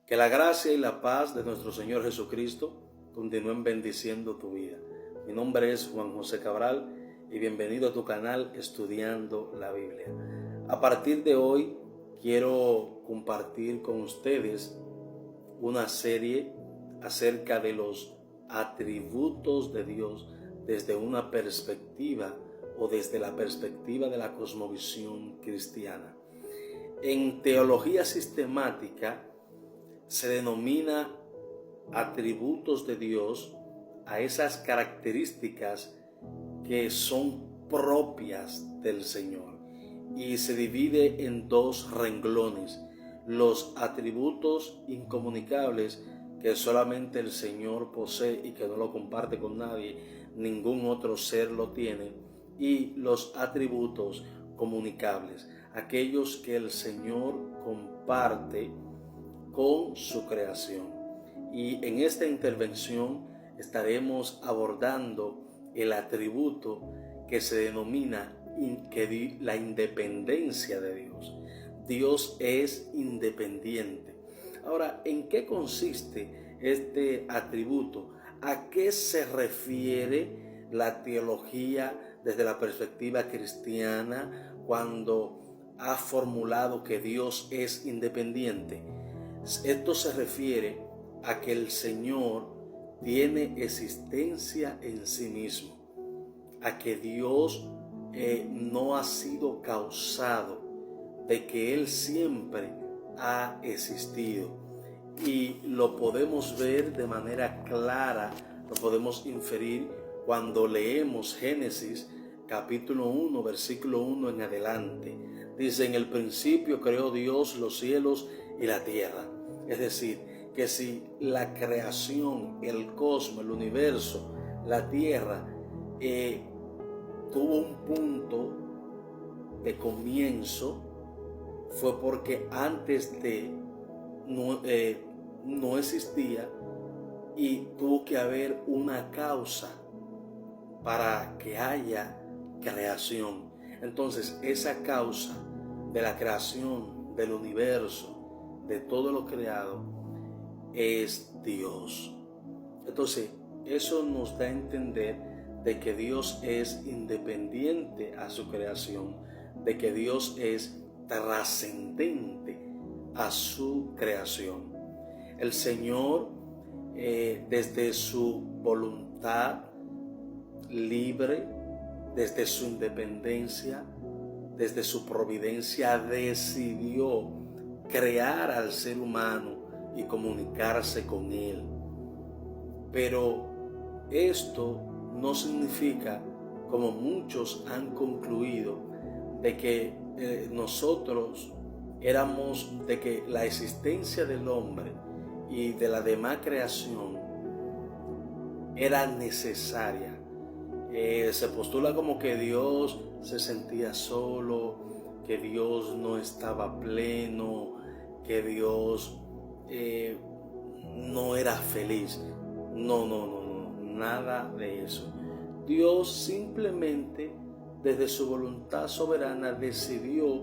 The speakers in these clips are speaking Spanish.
Que la gracia y la paz de nuestro Señor Jesucristo continúen bendiciendo tu vida. Mi nombre es Juan José Cabral y bienvenido a tu canal Estudiando la Biblia. A partir de hoy quiero compartir con ustedes una serie acerca de los atributos de Dios desde una perspectiva o desde la perspectiva de la cosmovisión cristiana. En teología sistemática se denomina atributos de Dios a esas características que son propias del Señor, y se divide en dos renglones: los atributos incomunicables que solamente el Señor posee y que no lo comparte con nadie, ningún otro ser lo tiene, y los atributos comunicables, aquellos que el Señor comparte con su creación. Y en esta intervención estaremos abordando el atributo que se denomina la independencia de Dios. Dios es independiente. Ahora, ¿en qué consiste este atributo? ¿A qué se refiere la teología desde la perspectiva cristiana cuando ha formulado que Dios es independiente? Esto se refiere a que el Señor tiene existencia en sí mismo, a que Dios no ha sido causado, de que Él siempre ha existido. Y lo podemos ver de manera clara, lo podemos inferir cuando leemos Génesis capítulo 1, versículo 1 en adelante. Dice: en el principio creó Dios los cielos y la tierra. Es decir, que si la creación, el cosmos, el universo, la tierra tuvo un punto de comienzo, fue porque antes de no existía, y tuvo que haber una causa para que haya creación. Entonces, esa causa de la creación del universo, de todo lo creado, es Dios. Entonces, eso nos da a entender de que Dios es independiente a su creación, de que Dios es trascendente a su creación. El Señor, desde su voluntad libre, desde su independencia, desde su providencia, decidió crear al ser humano y comunicarse con él. Pero esto no significa, como muchos han concluido, de que nosotros éramos, de que la existencia del hombre y de la demás creación era necesaria. Se postula como que Dios se sentía solo, que Dios no estaba pleno, que Dios no era feliz. No, nada de eso. Dios simplemente, desde su voluntad soberana, decidió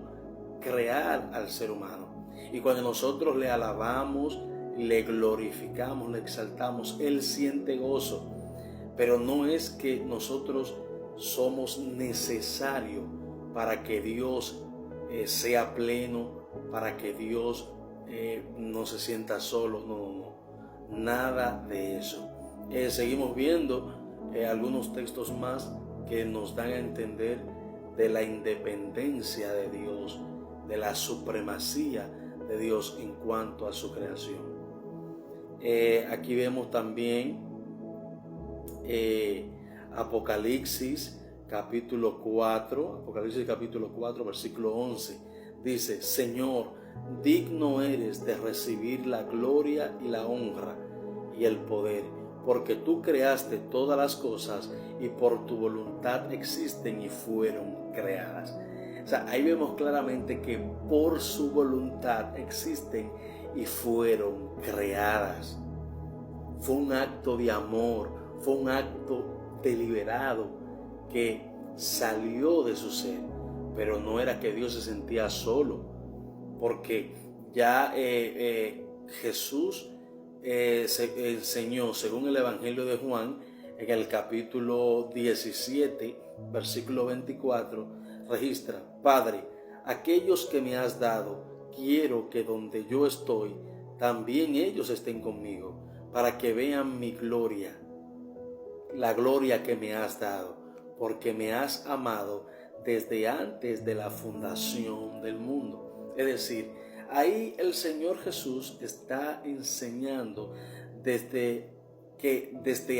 crear al ser humano. Y cuando nosotros le alabamos, le glorificamos, le exaltamos, Él siente gozo. Pero no es que nosotros somos necesarios para que Dios sea pleno, para que Dios no se sienta solo. No, nada de eso. Seguimos viendo algunos textos más que nos dan a entender de la independencia de Dios, de la supremacía de Dios en cuanto a su creación. Aquí vemos también Apocalipsis capítulo 4, versículo 11, dice: Señor, digno eres de recibir la gloria y la honra y el poder, porque tú creaste todas las cosas y por tu voluntad existen y fueron creadas. O sea, ahí vemos claramente que por su voluntad existen y fueron creadas. Fue un acto de amor, fue un acto deliberado que salió de su ser, pero no era que Dios se sentía solo, porque ya Jesús se enseñó, según el Evangelio de Juan, en el capítulo 17, versículo 24, registra: Padre, aquellos que me has dado, quiero que donde yo estoy, también ellos estén conmigo, para que vean mi gloria, la gloria que me has dado, porque me has amado desde antes de la fundación del mundo. Es decir, ahí el Señor Jesús está enseñando desde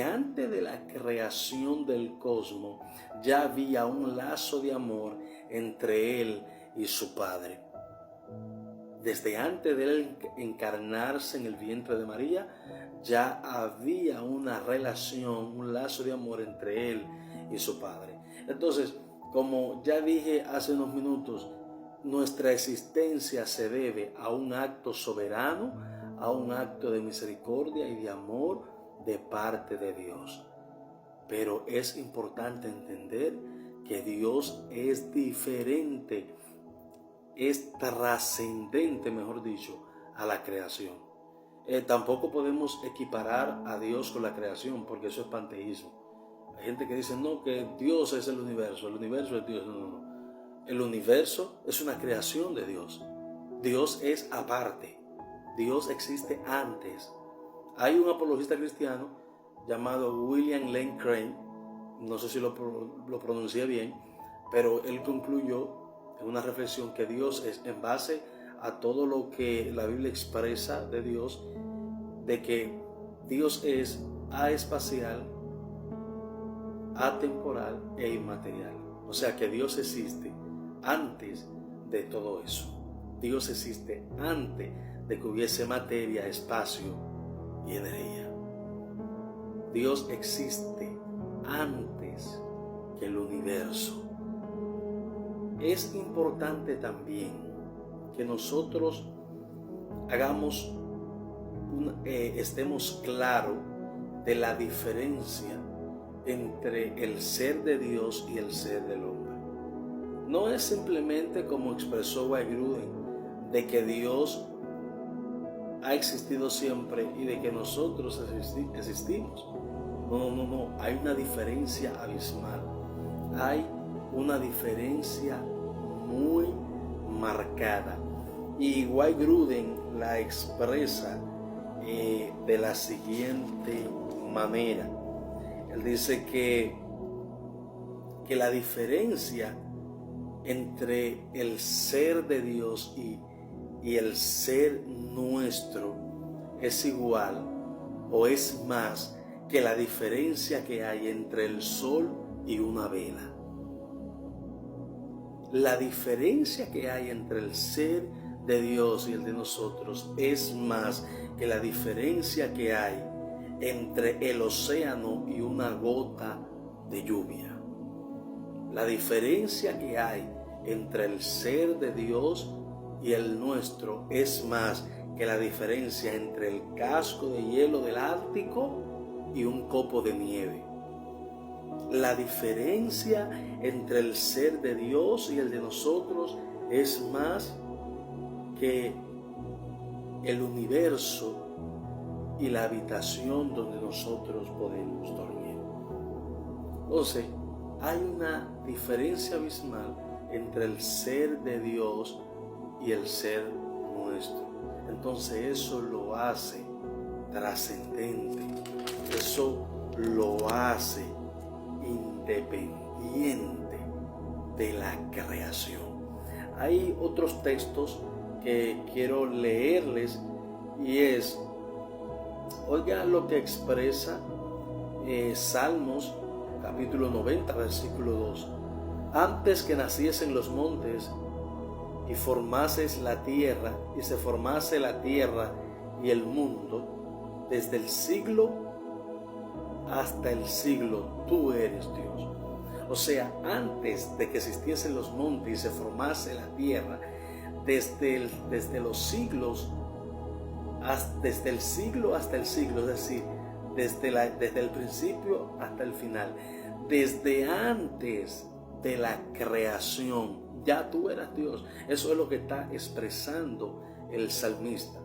antes de la creación del cosmos ya había un lazo de amor entre Él y su Padre. Desde antes de Él encarnarse en el vientre de María, ya había una relación, un lazo de amor entre Él y su Padre. Entonces, como ya dije hace unos minutos, nuestra existencia se debe a un acto soberano, a un acto de misericordia y de amor de parte de Dios. Pero es importante entender que Dios es diferente, es trascendente, mejor dicho, a la creación. Tampoco podemos equiparar a Dios con la creación, porque eso es panteísmo. Hay gente que dice, no, que Dios es el universo es Dios. No. El universo es una creación de Dios. Dios es aparte. Dios existe antes. Hay un apologista cristiano llamado William Lane Craig, no sé si lo pronuncié bien, pero él concluyó en una reflexión que Dios es, en base a todo lo que la Biblia expresa de Dios, de que Dios es aespacial, atemporal e inmaterial. O sea que Dios existe antes de todo eso. Dios existe antes de que hubiese materia, espacio y energía. Dios existe antes que el universo. Es importante también que nosotros estemos claros de la diferencia entre el ser de Dios y el ser del hombre. No es simplemente, como expresó Wayne Grudem, de que Dios ha existido siempre y de que nosotros existimos. No. Hay una diferencia abismal. Hay una diferencia muy marcada. Y Wayne Grudem la expresa de la siguiente manera. Él dice que la diferencia entre el ser de Dios y el ser nuestro es igual o es más que la diferencia que hay entre el sol y una vela. La diferencia que hay entre el ser de Dios y el de nosotros es más que la diferencia que hay entre el océano y una gota de lluvia. La diferencia que hay entre el ser de Dios y el nuestro es más que la diferencia entre el casco de hielo del Ártico y un copo de nieve. La diferencia entre el ser de Dios y el de nosotros es más que el universo y la habitación donde nosotros podemos dormir. Entonces, hay una diferencia abismal entre el ser de Dios y el ser nuestro. Entonces eso lo hace trascendente, eso lo hace independiente de la creación. Hay otros textos que quiero leerles y es, oiga lo que expresa Salmos capítulo 90, versículo 2. Antes que naciesen los montes y formases la tierra, y se formase la tierra y el mundo, desde el siglo hasta el siglo, tú eres Dios. O sea, antes de que existiesen los montes y se formase la tierra, desde los siglos, desde el siglo hasta el siglo, es decir, desde el principio hasta el final, desde antes de la creación, ya tú eras Dios. Eso es lo que está expresando el salmista.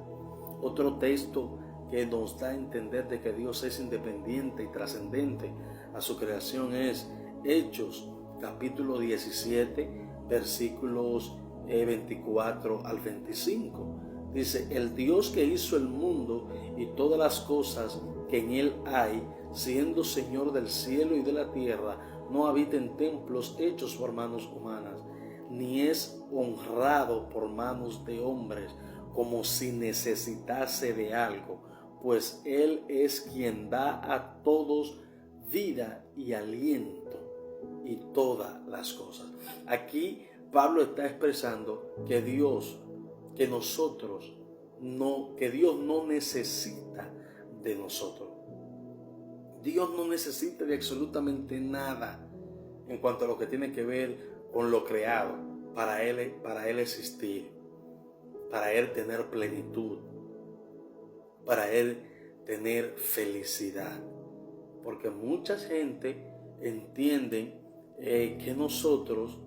Otro texto que nos da a entender de que Dios es independiente y trascendente a su creación es Hechos capítulo 17 versículos 24 al 25. Dice: el Dios que hizo el mundo y todas las cosas que en él hay, siendo Señor del cielo y de la tierra, no habita en templos hechos por manos humanas, ni es honrado por manos de hombres como si necesitase de algo, pues Él es quien da a todos vida y aliento y todas las cosas. Aquí Pablo está expresando que Dios no necesita de nosotros. Dios no necesita de absolutamente nada en cuanto a lo que tiene que ver con lo creado, para Él existir, para Él tener plenitud, para Él tener felicidad. Porque mucha gente entiende que nosotros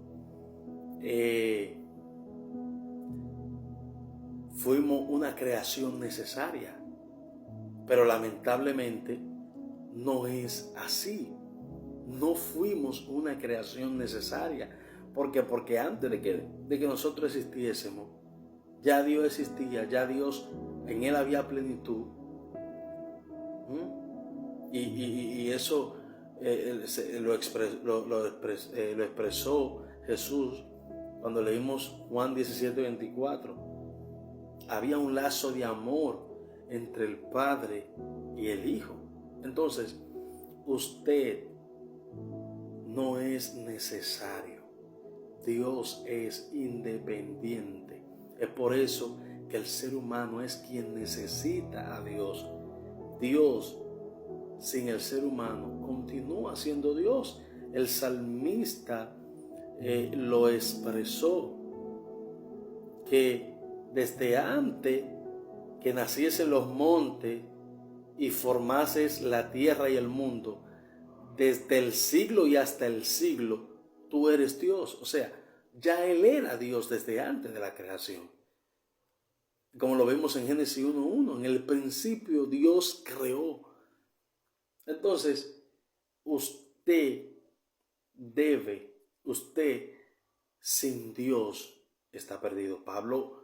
fuimos una creación necesaria, pero lamentablemente no es así. No fuimos una creación necesaria. Porque antes de que nosotros existiésemos, ya Dios existía, ya Dios, en Él había plenitud. Y eso lo expresó Jesús cuando leímos Juan 17:24. Había un lazo de amor entre el Padre y el Hijo. Entonces, usted no es necesario. Dios es independiente. Es por eso que el ser humano es quien necesita a Dios. Dios, sin el ser humano, continúa siendo Dios. El salmista lo expresó, que desde antes que naciesen los montes y formases la tierra y el mundo, desde el siglo y hasta el siglo, tú eres Dios. O sea, ya Él era Dios desde antes de la creación. Como lo vemos en Génesis 1:1, en el principio Dios creó. Entonces, usted sin Dios está perdido. Pablo,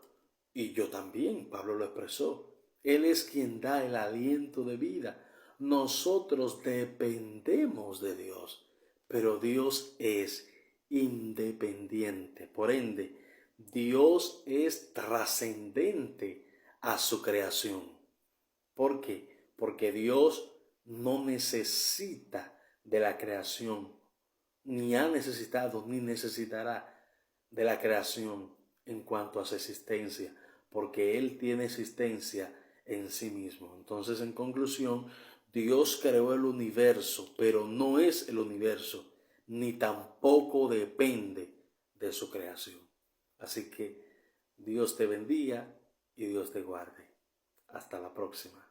y yo también, Pablo lo expresó. Él es quien da el aliento de vida. Nosotros dependemos de Dios, pero Dios es independiente. Por ende, Dios es trascendente a su creación. ¿Por qué? Porque Dios no necesita de la creación, ni ha necesitado, ni necesitará de la creación en cuanto a su existencia, porque Él tiene existencia en sí mismo. Entonces, en conclusión, Dios creó el universo, pero no es el universo, ni tampoco depende de su creación. Así que Dios te bendiga y Dios te guarde. Hasta la próxima.